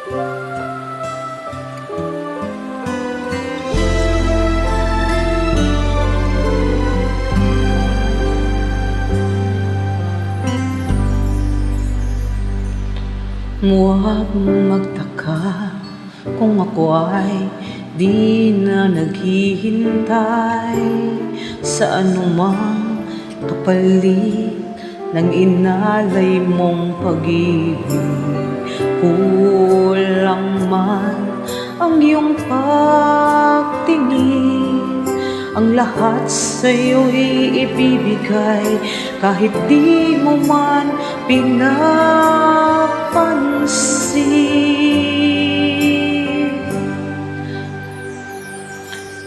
Huwag magtaka kung ako ay di na naghihintay sa anumang kapalit ng inalay mong pag-ibig. Kulang man ang iyong pagtingin, ang lahat sa'yo'y ibibigay kahit di mo man pinapansin.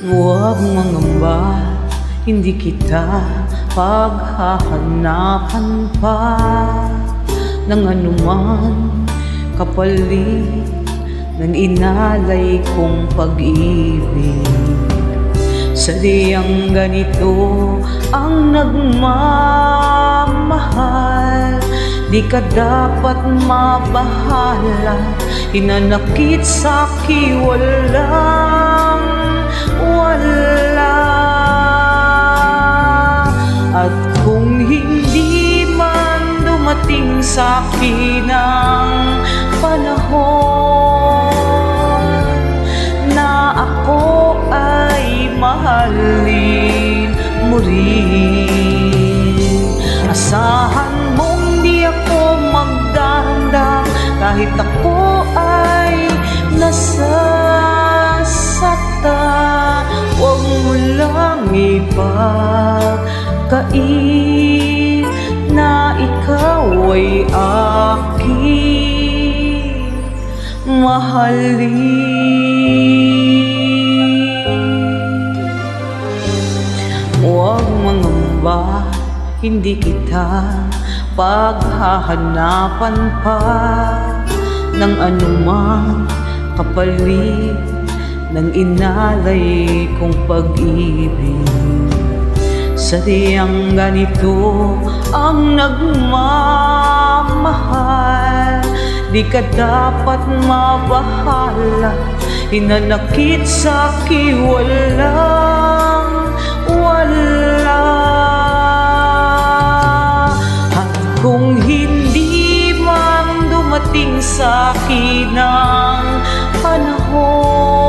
Huwag mangamba, hindi kita paghahanapan pa ng anuman kapalit ng inalay kong pag-ibig. Sadyang ganito ang nagmamahal, di ka dapat mabahala, hinanakit sa'ki walang wala. At kung hindi man dumating sa'kin ang panahon na ako ay mahalin mo rin, asahan mong di ako magdamdam kahit ako ay nasasaktan. Huwag mo lang ipagkait na ikaw ay aking mahalin. Huwag mangamba, hindi kita paghahanapan pa ng anumang kapalit ng inalay kong pag-ibig. Sadyang ganito ang nagmamahal, di ka dapat mabahala, hinanakit sa'ki walang wala. At kung hindi man dumating sa'kin ang panahon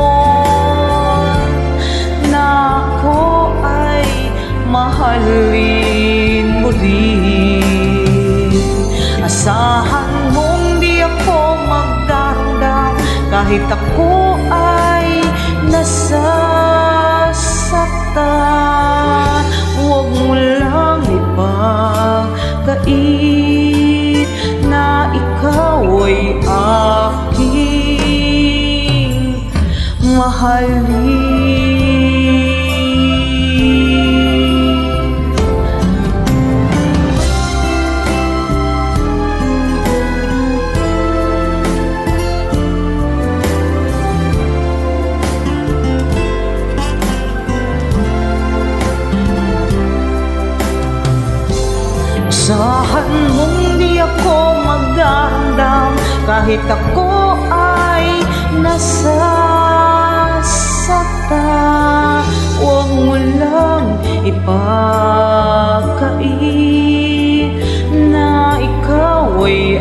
na ako ay mahalin mo rin, asahan mong di ako magdamdam kahit ako ay nasasaktan. Huwag mo lang ipagkait na ikaw ay aking mahalin. Asahan mong di ako magdamdam kahit ako ay nasasaktan. Huwag mo lang ipagkait na ikaw ay